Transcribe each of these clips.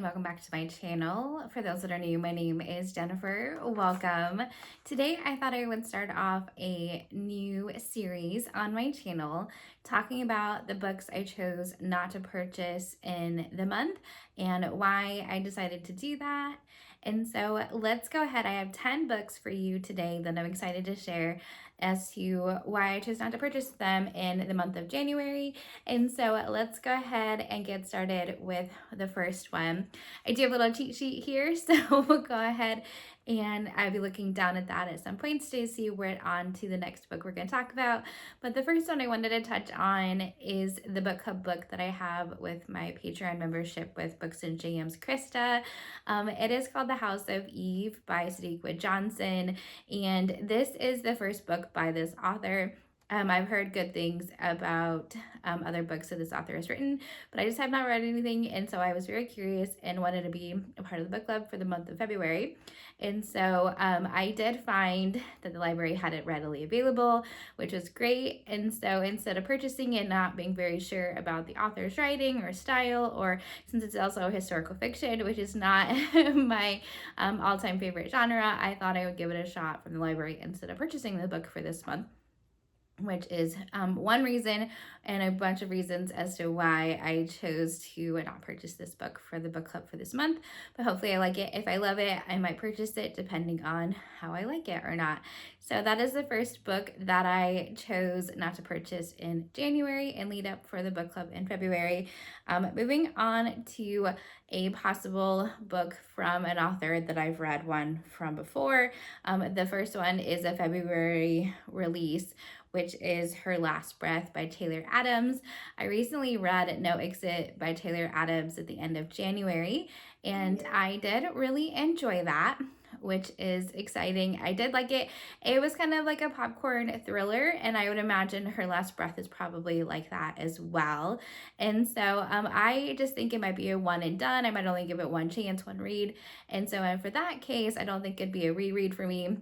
welcome back to my channel. For those that are new, my name is Jennifer. Welcome. Today I thought I would start off a new series on my channel talking about the books I chose not to purchase in the month and why I decided to do that. And so let's go ahead. I have 10 books for you today that I'm excited to share as to why I chose not to purchase them in the month of January. And so let's go ahead and get started with the first one. I do have a little cheat sheet here, so we'll go ahead and I'll be looking down at that at some points to see where it on to the next book we're going to talk about. But the first one I wanted to touch on is the book club book that I have with my Patreon membership with Books and JM's Krista. It is called The House of Eve by Sadiqa Johnson, and this is the first book by this author. I've heard good things about other books that this author has written, but I just have not read anything, and so I was very curious and wanted to be a part of the book club for the month of February. And so I did find that the library had it readily available, which was great. And so instead of purchasing it, not being very sure about the author's writing or style, or since it's also historical fiction, which is not my all-time favorite genre, I thought I would give it a shot from the library instead of purchasing the book for this month, which is one reason and a bunch of reasons as to why I chose to not purchase this book for the book club for this month. But hopefully I like it. If I love it, I might purchase it depending on how I like it or not. So that is the first book that I chose not to purchase in January and lead up for the book club in February. Moving on to a possible book from an author that I've read one from before. The first one is a February release, which is Her Last Breath by Taylor Adams. I recently read No Exit by Taylor Adams at the end of January, and I did really enjoy that, which is exciting. I did like it. It was kind of like a popcorn thriller, and I would imagine Her Last Breath is probably like that as well. And so I just think it might be a one and done. I might only give it one chance, one read. And so for that case, I don't think it'd be a reread for me.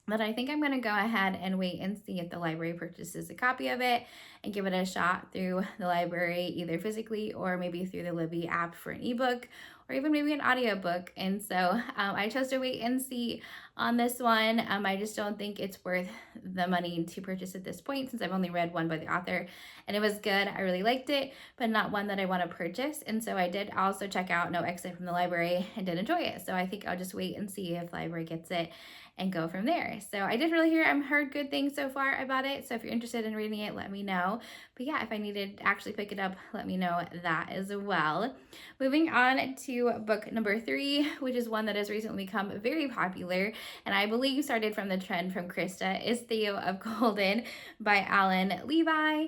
But I think I'm going to go ahead and wait and see if the library purchases a copy of it and give it a shot through the library, either physically or maybe through the Libby app for an ebook or even maybe an audiobook. And so I chose to wait and see on this one. I just don't think it's worth the money to purchase at this point, since I've only read one by the author and it was good. I really liked it, but not one that I want to purchase. And so I did also check out No Exit from the library and did enjoy it. So I think I'll just wait and see if the library gets it and go from there. So I did really heard good things so far about it. So if you're interested in reading it, let me know. But yeah, if I needed to actually pick it up, let me know that as well. Moving on to book number 3, which is one that has recently become very popular, and I believe started from the trend from Krista, is Theo of Golden by Alan Levi.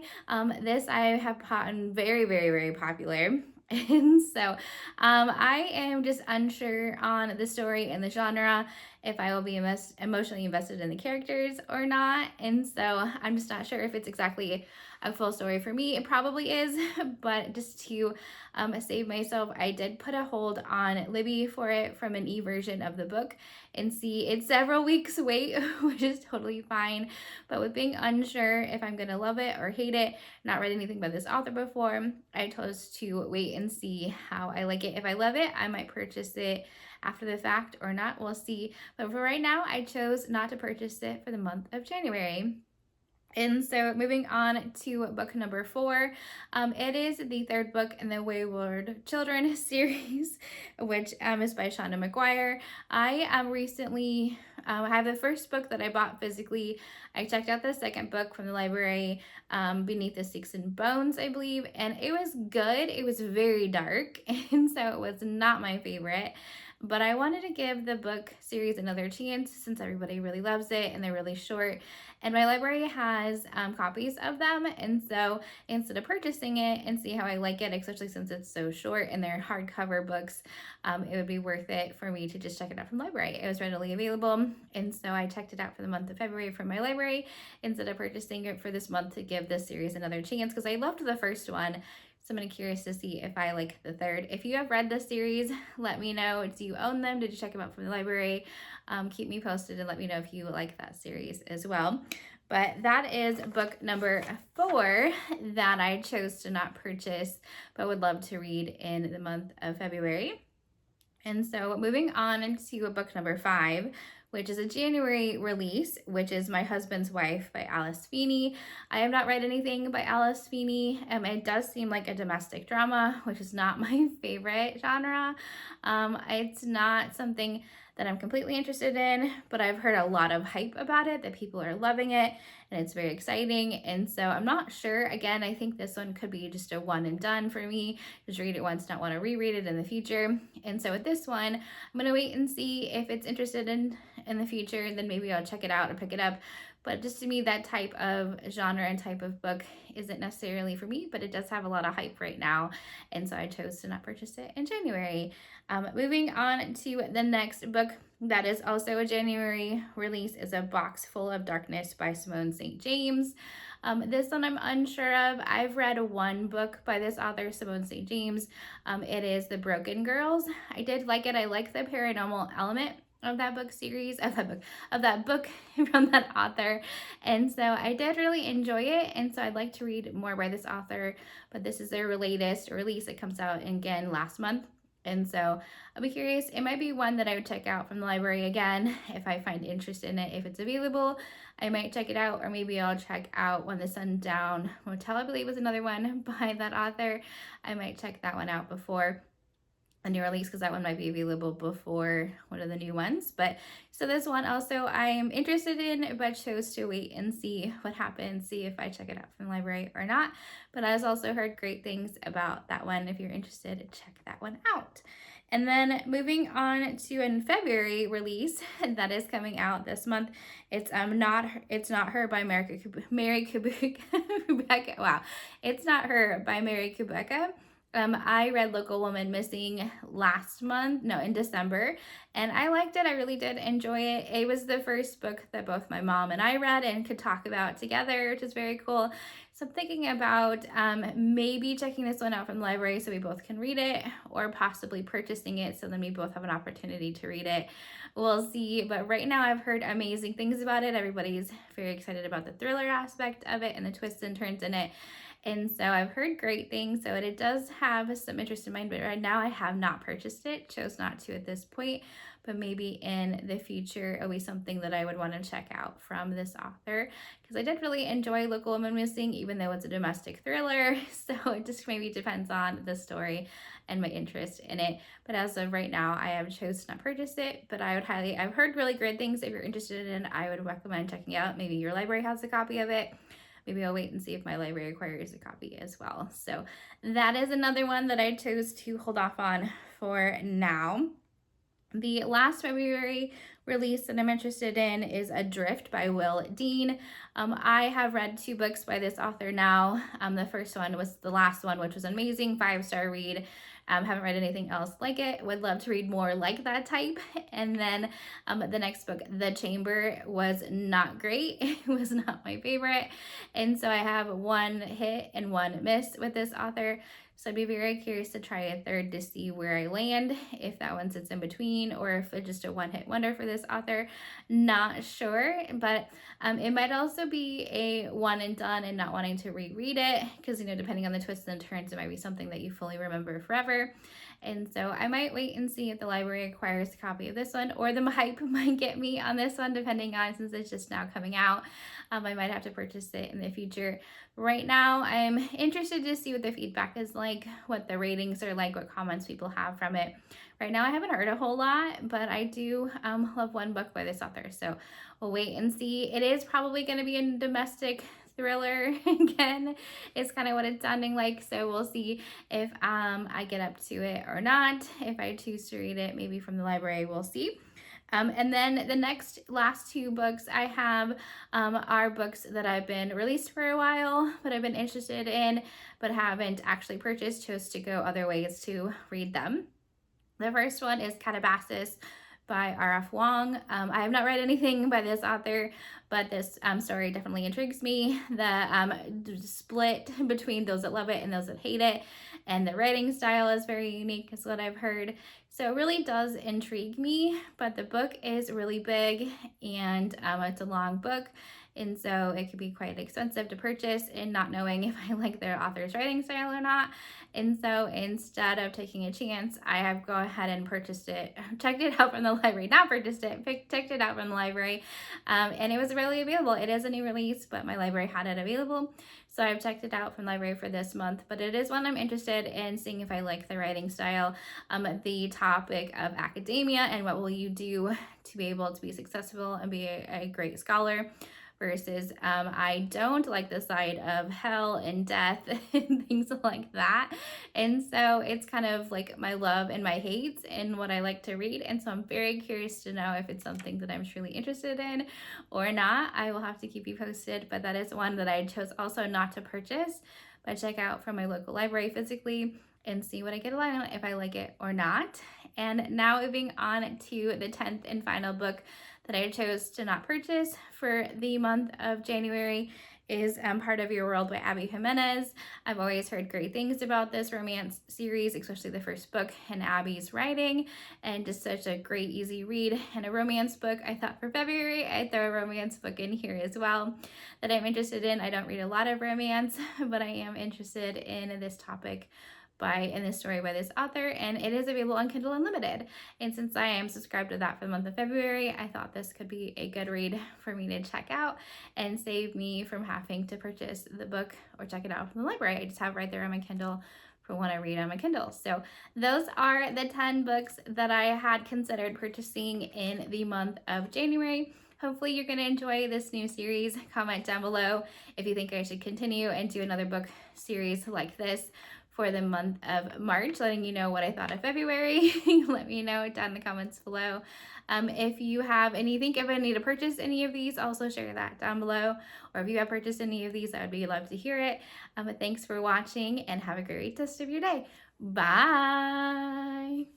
This I have gotten very, very, very popular. And so I am just unsure on the story and the genre, if I will be emotionally invested in the characters or not. And so I'm just not sure if it's exactly a full story for me. It probably is, but just to save myself, I did put a hold on Libby for it from an e-version of the book and see it's several weeks wait, which is totally fine. But with being unsure if I'm gonna love it or hate it, not read anything by this author before, I chose to wait and see how I like it. If I love it, I might purchase it after the fact or not, we'll see. But for right now, I chose not to purchase it for the month of January. And so moving on to book number 4, it is the third book in the Wayward Children series, which is by Shauna McGuire. I recently have the first book that I bought physically. I checked out the second book from the library, Beneath the Sticks and Bones, I believe, and it was good. It was very dark, and so it was not my favorite. But I wanted to give the book series another chance since everybody really loves it and they're really short. And my library has copies of them. And so instead of purchasing it and see how I like it, especially since it's so short and they're hardcover books, it would be worth it for me to just check it out from the library. It was readily available. And so I checked it out for the month of February from my library instead of purchasing it for this month to give this series another chance, because I loved the first one. So I'm kind of curious to see if I like the third. If you have read this series, let me know. Do you own them? Did you check them out from the library? Keep me posted and let me know if you like that series as well. But that is book number 4 that I chose to not purchase, but would love to read in the month of February. And so moving on to book number 5, which is a January release, which is My Husband's Wife by Alice Feeney. I have not read anything by Alice Feeney. It does seem like a domestic drama, which is not my favorite genre. It's not something that I'm completely interested in, but I've heard a lot of hype about it, that people are loving it, and it's very exciting. And so I'm not sure. Again, I think this one could be just a one and done for me. Just read it once, not want to reread it in the future. And so with this one, I'm gonna wait and see if it's interested in the future, and then maybe I'll check it out or pick it up. But just to me, that type of genre and type of book isn't necessarily for me, but it does have a lot of hype right now. And so I chose to not purchase it in January. Moving on to the next book that is also a January release is A Box Full of Darkness by Simone St. James. This one I'm unsure of. I've read one book by this author, Simone St. James. It is The Broken Girls. I did like it. I like the paranormal element of that book series, of that book from that author. And so I did really enjoy it. And so I'd like to read more by this author, but this is their latest release. It comes out again last month. And so I'll be curious. It might be one that I would check out from the library again if I find interest in it. If it's available, I might check it out, or maybe I'll check out When the Sundown Motel, I believe was another one by that author. I might check that one out before a new release, because that one might be available before one of the new ones. But so this one also I'm interested in, but chose to wait and see what happens, see if I check it out from the library or not. But I've also heard great things about that one. If you're interested, check that one out. And then moving on to a February release that is coming out this month. It's Not Her by Mary Kubica. Wow. It's Not Her by Mary Kubica. I read Local Woman Missing in December, and I liked it. I really did enjoy it. It was the first book that both my mom and I read and could talk about together, which is very cool. So I'm thinking about maybe checking this one out from the library so we both can read it, or possibly purchasing it so then we both have an opportunity to read it. We'll see. But right now I've heard amazing things about it. Everybody's very excited about the thriller aspect of it and the twists and turns in it. And so I've heard great things. So it does have some interest in mine, but right now I have not purchased it. Chose not to at this point, but maybe in the future it'll be something that I would want to check out from this author, because I did really enjoy Local Woman Missing, even though it's a domestic thriller. So it just maybe depends on the story and my interest in it. But as of right now, I have chosen to not purchase it, but I've heard really great things. If you're interested in it, I would recommend checking out. Maybe your library has a copy of it. Maybe I'll wait and see if my library acquires a copy as well. So that is another one that I chose to hold off on for now. The last February release that I'm interested in is Adrift by Will Dean. I have read 2 books by this author now. The first one was the last one, which was amazing, 5-star read. Haven't read anything else like it. Would love to read more like that type. And then the next book, The Chamber, was not great. It was not my favorite. And so I have 1 hit and 1 miss with this author. So I'd be very curious to try a third to see where I land, if that one sits in between, or if it's just a one-hit wonder for this author. Not sure, but it might also be a one and done and not wanting to reread it, because, depending on the twists and turns, it might be something that you fully remember forever. And so I might wait and see if the library acquires a copy of this one, or the hype might get me on this one, depending on, since it's just now coming out. I might have to purchase it in the future. Right now, I'm interested to see what the feedback is like, what the ratings are like, what comments people have from it. Right now, I haven't heard a whole lot, but I do love one book by this author. So we'll wait and see. It is probably going to be a domestic thriller again. It's kind of what it's sounding like. So we'll see if I get up to it or not. If I choose to read it, maybe from the library, we'll see. And then the last 2 books I have are books that I've been released for a while, but I've been interested in, but haven't actually purchased, chose to go other ways to read them. The first one is Catabasis by R.F. Wong. I have not read anything by this author, but this story definitely intrigues me. The split between those that love it and those that hate it, and the writing style is very unique, is what I've heard. So it really does intrigue me, but the book is really big, and it's a long book. And so it could be quite expensive to purchase and not knowing if I like their author's writing style or not. And so instead of taking a chance, I have go ahead and purchased it, checked it out from the library, not purchased it, checked it out from the library. And it was really available. It is a new release, but my library had it available. So I've checked it out from the library for this month, but it is one I'm interested in seeing if I like the writing style, the topic of academia and what will you do to be able to be successful and be a great scholar versus I don't like the side of hell and death and things like that. And so it's kind of like my love and my hates and what I like to read. And so I'm very curious to know if it's something that I'm truly interested in or not. I will have to keep you posted, but that is one that I chose also not to purchase, but check out from my local library physically and see what I get along on, if I like it or not. And now moving on to the 10th and final book that I chose to not purchase for the month of January is Part of Your World by Abby Jimenez. I've always heard great things about this romance series, especially the first book in Abby's writing, and just such a great, easy read and a romance book. I thought for February, I'd throw a romance book in here as well that I'm interested in. I don't read a lot of romance, but I am interested in this topic in this story by this author, and it is available on Kindle Unlimited. And since I am subscribed to that for the month of February, I thought this could be a good read for me to check out and save me from having to purchase the book or check it out from the library. I just have right there on my Kindle for when I read on my Kindle. So those are the 10 books that I had considered purchasing in the month of January. Hopefully you're going to enjoy this new series. Comment down below if you think I should continue and do another book series like this for the month of March, letting you know what I thought of February. Let me know down in the comments below. If you have think if I need to purchase any of these, also share that down below. Or if you have purchased any of these, I would be love to hear it. But thanks for watching and have a great rest of your day. Bye.